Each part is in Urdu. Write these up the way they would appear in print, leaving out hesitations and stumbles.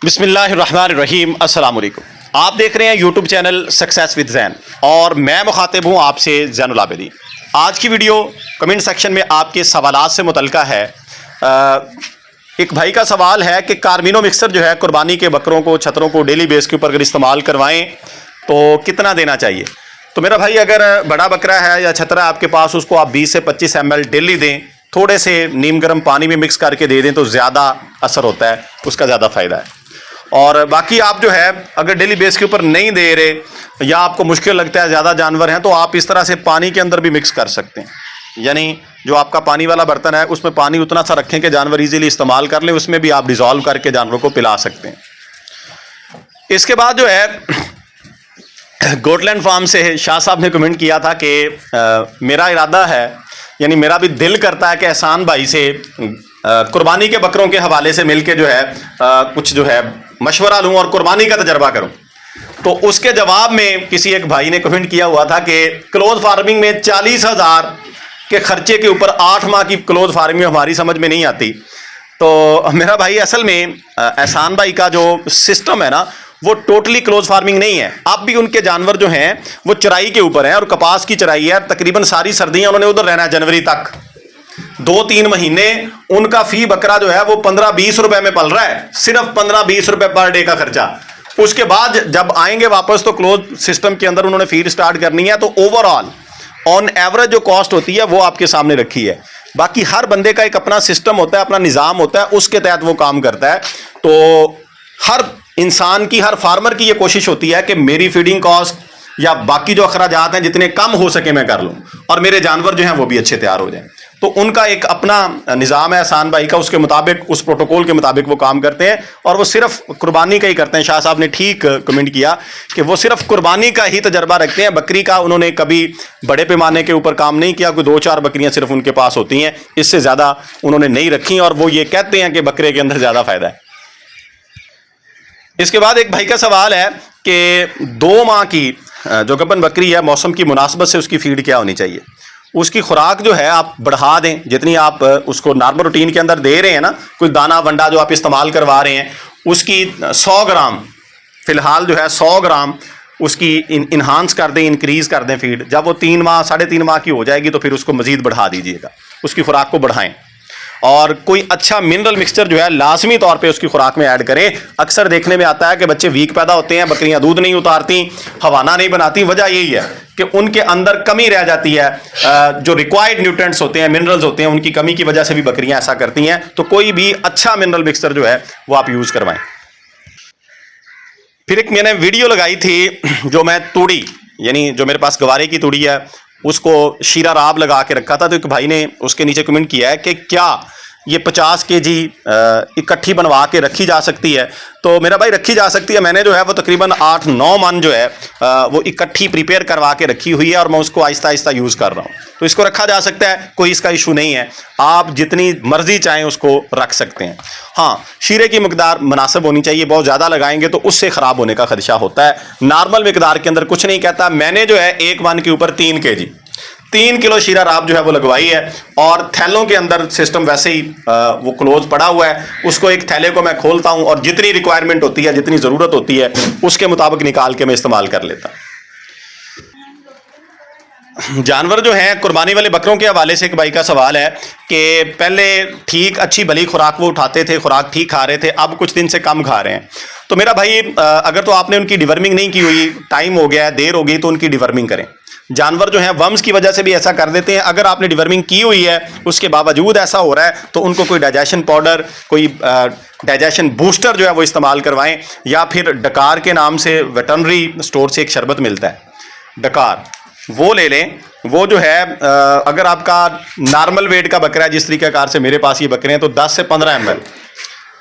بسم اللہ الرحمن الرحیم۔ السلام علیکم۔ آپ دیکھ رہے ہیں یوٹیوب چینل سکسیس ود زین اور میں مخاطب ہوں آپ سے زین العابدین۔ آج کی ویڈیو کمنٹ سیکشن میں آپ کے سوالات سے متعلقہ ہے۔ ایک بھائی کا سوال ہے کہ کارمینو مکسر جو ہے قربانی کے بکروں کو چھتروں کو ڈیلی بیس کے اوپر اگر استعمال کروائیں تو کتنا دینا چاہیے؟ تو میرا بھائی اگر بڑا بکرا ہے یا چھترا آپ کے پاس، اس کو آپ 20 سے 25 ml ڈیلی دیں، تھوڑے سے نیم گرم پانی میں مکس کر کے دے دیں تو زیادہ اثر ہوتا ہے، اس کا زیادہ فائدہ ہے۔ اور باقی آپ جو ہے اگر ڈیلی بیس کے اوپر نہیں دے رہے یا آپ کو مشکل لگتا ہے زیادہ جانور ہیں تو آپ اس طرح سے پانی کے اندر بھی مکس کر سکتے ہیں، یعنی جو آپ کا پانی والا برتن ہے اس میں پانی اتنا سا رکھیں کہ جانور ایزیلی استعمال کر لیں، اس میں بھی آپ ڈیزالو کر کے جانوروں کو پلا سکتے ہیں۔ اس کے بعد جو ہے گوٹ لینڈ فارم سے شاہ صاحب نے کمنٹ کیا تھا کہ میرا ارادہ ہے، یعنی میرا بھی دل کرتا ہے کہ احسان بھائی سے قربانی کے بکروں کے حوالے سے مل کے جو ہے کچھ جو ہے مشورہ لوں اور قربانی کا تجربہ کروں۔ تو اس کے جواب میں کسی ایک بھائی نے کمنٹ کیا ہوا تھا کہ کلوز فارمنگ میں 40,000 کے خرچے کے اوپر 8 ماہ کی کلوز فارمنگ ہماری سمجھ میں نہیں آتی۔ تو میرا بھائی اصل میں احسان بھائی کا جو سسٹم ہے نا وہ ٹوٹلی کلوز فارمنگ نہیں ہے۔ اب بھی ان کے جانور جو ہیں وہ چرائی کے اوپر ہیں اور کپاس کی چرائی ہے، تقریباً ساری سردیاں انہوں نے ادھر رہنا ہے جنوری تک، 2-3 مہینے ان کا فی بکرا جو ہے وہ 15-20 روپے میں پل رہا ہے، صرف 15-20 روپے پر ڈے کا خرچہ۔ اس کے بعد جب آئیں گے واپس تو کلوز سسٹم کے اندر انہوں نے فیڈ سٹارٹ کرنی ہے، تو اوور آل آن ایوریج جو کاسٹ ہوتی ہے وہ آپ کے سامنے رکھی ہے۔ باقی ہر بندے کا ایک اپنا سسٹم ہوتا ہے، اپنا نظام ہوتا ہے، اس کے تحت وہ کام کرتا ہے۔ تو ہر انسان کی، ہر فارمر کی یہ کوشش ہوتی ہے کہ میری فیڈنگ کاسٹ یا باقی جو اخراجات ہیں جتنے کم ہو سکے میں کر لوں اور میرے جانور جو ہیں وہ بھی اچھے تیار ہو جائیں۔ تو ان کا ایک اپنا نظام ہے احسان بھائی کا، اس کے مطابق، اس پروٹوکول کے مطابق وہ کام کرتے ہیں اور وہ صرف قربانی کا ہی کرتے ہیں۔ شاہ صاحب نے ٹھیک کمنٹ کیا کہ وہ صرف قربانی کا ہی تجربہ رکھتے ہیں، بکری کا انہوں نے کبھی بڑے پیمانے کے اوپر کام نہیں کیا، کوئی 2-4 بکریاں صرف ان کے پاس ہوتی ہیں، اس سے زیادہ انہوں نے نہیں رکھی اور وہ یہ کہتے ہیں کہ بکرے کے اندر زیادہ فائدہ ہے۔ اس کے بعد ایک بھائی کا سوال ہے کہ 2 ماہ کی جو گبن بکری ہے موسم کی مناسبت سے اس کی فیڈ کیا ہونی چاہیے؟ اس کی خوراک جو ہے آپ بڑھا دیں، جتنی آپ اس کو نارمل روٹین کے اندر دے رہے ہیں نا، کوئی دانہ ونڈا جو آپ استعمال کروا رہے ہیں اس کی 100 گرام فی الحال جو ہے 100 گرام اس کی انہانس کر دیں، انکریز کر دیں فیڈ۔ جب وہ 3 ماہ 3.5 ماہ کی ہو جائے گی تو پھر اس کو مزید بڑھا دیجیے گا، اس کی خوراک کو بڑھائیں اور کوئی اچھا منرل مکسچر جو ہے لازمی طور پہ اس کی خوراک میں ایڈ کریں۔ اکثر دیکھنے میں آتا ہے کہ بچے ویک پیدا ہوتے ہیں، بکریاں دودھ نہیں اتارتی، ہوانہ نہیں بناتی، وجہ یہی ہے کہ ان کے اندر کمی رہ جاتی ہے، جو ریکوائرڈ نیوٹرینٹس ہوتے ہیں، منرلز ہوتے ہیں، ان کی کمی کی وجہ سے بھی بکریاں ایسا کرتی ہیں۔ تو کوئی بھی اچھا منرل مکسچر جو ہے وہ آپ یوز کروائیں۔ پھر ایک میں نے ویڈیو لگائی تھی جو میں توڑی، یعنی جو میرے پاس گوارے کی توڑی ہے اس کو شیرہ راب لگا کے رکھا تھا، تو ایک بھائی نے اس کے نیچے کمنٹ کیا ہے کہ کیا یہ 50 kg اکٹھی بنوا کے رکھی جا سکتی ہے؟ تو میرا بھائی رکھی جا سکتی ہے، میں نے جو ہے وہ تقریباً 8-9 من جو ہے وہ اکٹھی پریپیئر کروا کے رکھی ہوئی ہے اور میں اس کو آہستہ آہستہ یوز کر رہا ہوں۔ تو اس کو رکھا جا سکتا ہے، کوئی اس کا ایشو نہیں ہے، آپ جتنی مرضی چاہیں اس کو رکھ سکتے ہیں۔ ہاں، شیرے کی مقدار مناسب ہونی چاہیے، بہت زیادہ لگائیں گے تو اس سے خراب ہونے کا خدشہ ہوتا ہے۔ نارمل مقدار کے اندر کچھ نہیں کہتا۔ میں نے جو ہے 1 من کے اوپر 3 kg 3 کلو شیرہ راب جو ہے وہ لگوائی ہے اور تھیلوں کے اندر سسٹم ویسے ہی وہ کلوز پڑا ہوا ہے، اس کو ایک تھیلے کو میں کھولتا ہوں اور جتنی ریکوائرمنٹ ہوتی ہے، جتنی ضرورت ہوتی ہے اس کے مطابق نکال کے میں استعمال کر لیتا ہوں۔ جانور جو ہیں قربانی والے بکروں کے حوالے سے ایک بھائی کا سوال ہے کہ پہلے ٹھیک اچھی بھلی خوراک وہ اٹھاتے تھے، خوراک ٹھیک کھا رہے تھے، اب کچھ دن سے کم کھا رہے ہیں۔ تو میرا بھائی اگر تو آپ نے ان کی ڈیورمنگ نہیں کی ہوئی، ٹائم ہو گیا ہے، دیر ہو گئی، تو ان کی ڈیورمنگ کریں۔ جانور جو ہیں ورمز کی وجہ سے بھی ایسا کر دیتے ہیں، اگر آپ نے ڈیورمنگ کی ہوئی ہے اس کے باوجود ایسا ہو رہا ہے تو ان کو کوئی ڈائجیشن پاؤڈر، کوئی ڈائجیشن بوسٹر جو ہے وہ استعمال کروائیں، یا پھر ڈکار کے نام سے ویٹرنری سٹور سے ایک شربت ملتا ہے ڈکار، وہ لے لیں۔ وہ جو ہے اگر آپ کا نارمل ویٹ کا بکرا ہے، جس طریقہ کار سے میرے پاس یہ بکرے ہیں، تو 10 سے 15 ml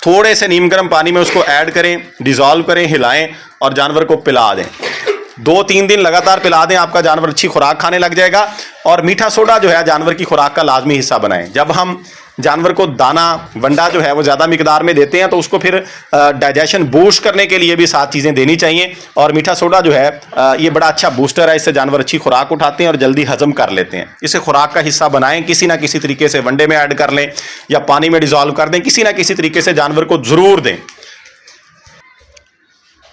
تھوڑے سے نیم گرم پانی میں اس کو ایڈ کریں، ڈیزالو کریں، ہلائیں اور جانور کو پلا دیں۔ 2-3 دن لگاتار پلا دیں، آپ کا جانور اچھی خوراک کھانے لگ جائے گا۔ اور میٹھا سوڈا جو ہے جانور کی خوراک کا لازمی حصہ بنائیں۔ جب ہم جانور کو دانہ ونڈا جو ہے وہ زیادہ مقدار میں دیتے ہیں تو اس کو پھر ڈائجیشن بوسٹ کرنے کے لیے بھی 7 چیزیں دینی چاہیے، اور میٹھا سوڈا جو ہے یہ بڑا اچھا بوسٹر ہے، اس سے جانور اچھی خوراک اٹھاتے ہیں اور جلدی ہضم کر لیتے ہیں۔ اسے خوراک کا حصہ بنائیں، کسی نہ کسی طریقے سے ونڈے میں ایڈ کر لیں یا پانی میں ڈیزالو کر دیں، کسی نہ کسی طریقے سے جانور کو ضرور دیں۔